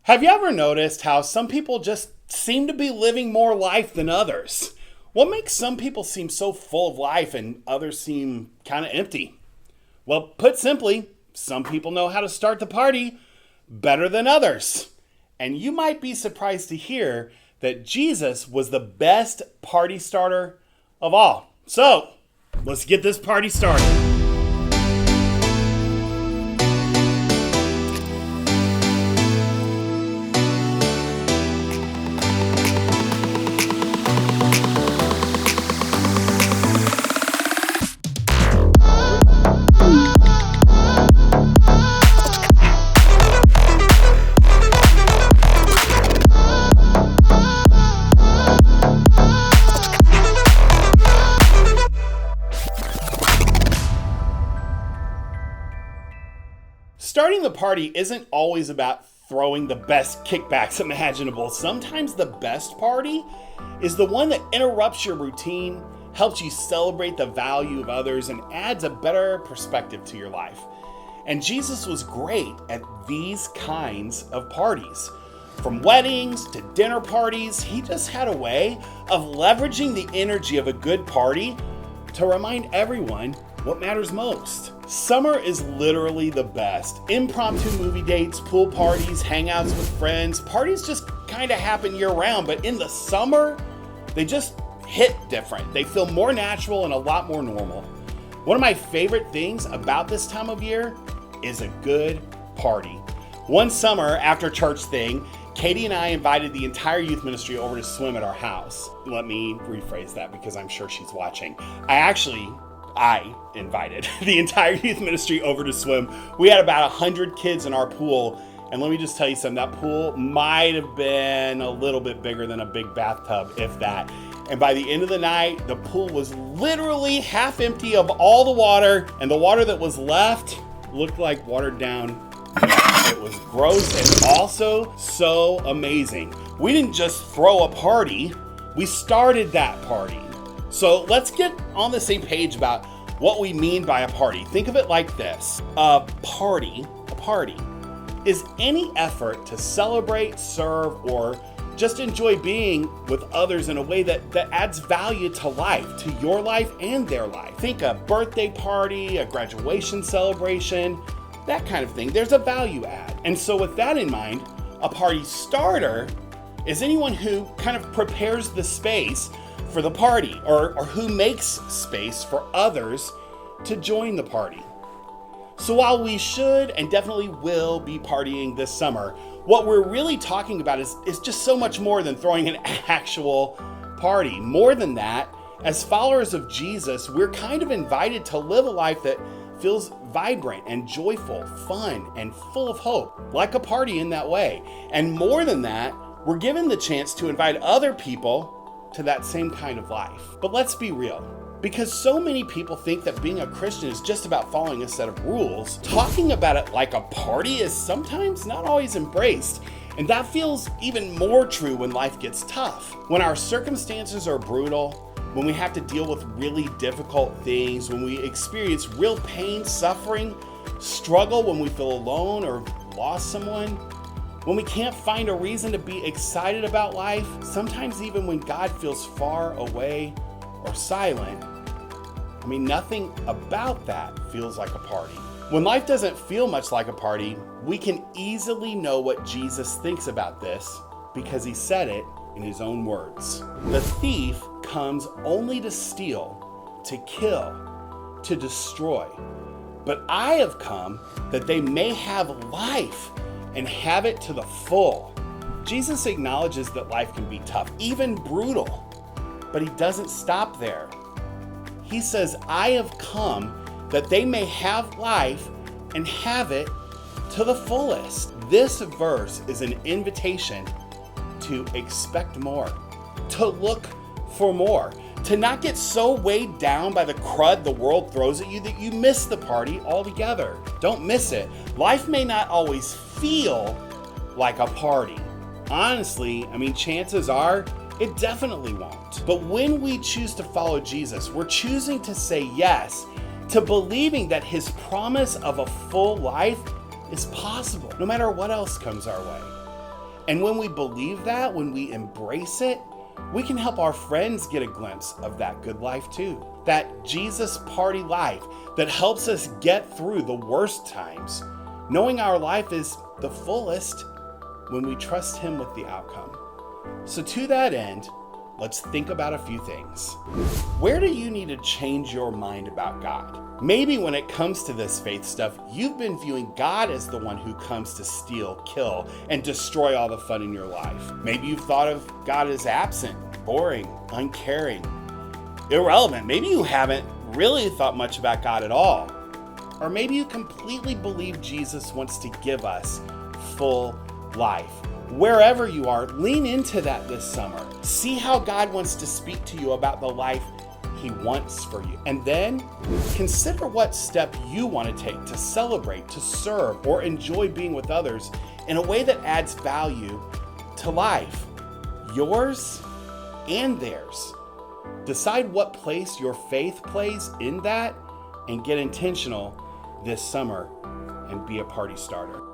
Have you ever noticed how some people just seem to be living more life than others? What makes some people seem so full of life and others seem kind of empty? Well, put simply, some people know how to start the party better than others. And you might be surprised to hear that Jesus was the best party starter of all. So, let's get this party started. Starting the party isn't always about throwing the best kickbacks imaginable. Sometimes the best party is the one that interrupts your routine, helps you celebrate the value of others, and adds a better perspective to your life. And Jesus was great at these kinds of parties. From weddings to dinner parties, he just had a way of leveraging the energy of a good party to remind everyone what matters most. Summer is literally the best. Impromptu movie dates, pool parties, hangouts with friends. Parties just kind of happen year round, but in the summer, they just hit different. They feel more natural and a lot more normal. One of my favorite things about this time of year is a good party. One summer after church thing, Katie and I invited the entire youth ministry over to swim at our house. Let me rephrase that because I'm sure she's watching. I invited the entire youth ministry over to swim. We had about 100 kids in our pool. And let me just tell you something, that pool might have been a little bit bigger than a big bathtub, if that. And by the end of the night, the pool was literally half empty of all the water. And the water that was left looked like watered down. It was gross and also so amazing. We didn't just throw a party, we started that party. So let's get on the same page about what we mean by a party. Think of it like this. A party is any effort to celebrate, serve, or just enjoy being with others in a way that adds value to life, to your life and their life. Think a birthday party, a graduation celebration, that kind of thing. There's a value add. And so with that in mind, a party starter is anyone who kind of prepares the space for the party, or who makes space for others to join the party. So while we should and definitely will be partying this summer, what we're really talking about is just so much more than throwing an actual party. More than that, as followers of Jesus, we're kind of invited to live a life that feels vibrant and joyful, fun, and full of hope, like a party in that way. And more than that, we're given the chance to invite other people to that same kind of life. But let's be real, because so many people think that being a Christian is just about following a set of rules, talking about it like a party is sometimes not always embraced. And that feels even more true when life gets tough. When our circumstances are brutal, when we have to deal with really difficult things, when we experience real pain, suffering, struggle, when we feel alone or lost someone, when we can't find a reason to be excited about life, sometimes even when God feels far away or silent, nothing about that feels like a party. When life doesn't feel much like a party, we can easily know what Jesus thinks about this because he said it in his own words. The thief comes only to steal, to kill, to destroy. But I have come that they may have life and have it to the full. Jesus acknowledges that life can be tough, even brutal, but he doesn't stop there. He says, I have come that they may have life and have it to the fullest. This verse is an invitation to expect more, to look for more, to not get so weighed down by the crud the world throws at you that you miss the party altogether. Don't miss it. Life may not always feel like a party. Honestly, chances are it definitely won't. But when we choose to follow Jesus, we're choosing to say yes to believing that his promise of a full life is possible, no matter what else comes our way. And when we believe that, when we embrace it, we can help our friends get a glimpse of that good life too. That Jesus party life that helps us get through the worst times, knowing our life is the fullest when we trust Him with the outcome. So to that end, let's think about a few things. Where do you need to change your mind about God? Maybe when it comes to this faith stuff, you've been viewing God as the one who comes to steal, kill, and destroy all the fun in your life. Maybe you've thought of God as absent, boring, uncaring, irrelevant. Maybe you haven't really thought much about God at all. Or maybe you completely believe Jesus wants to give us full life. Wherever you are, lean into that this summer. See how God wants to speak to you about the life He wants for you. And then consider what step you want to take to celebrate, to serve, or enjoy being with others in a way that adds value to life, yours and theirs. Decide what place your faith plays in that and get intentional this summer and be a party starter.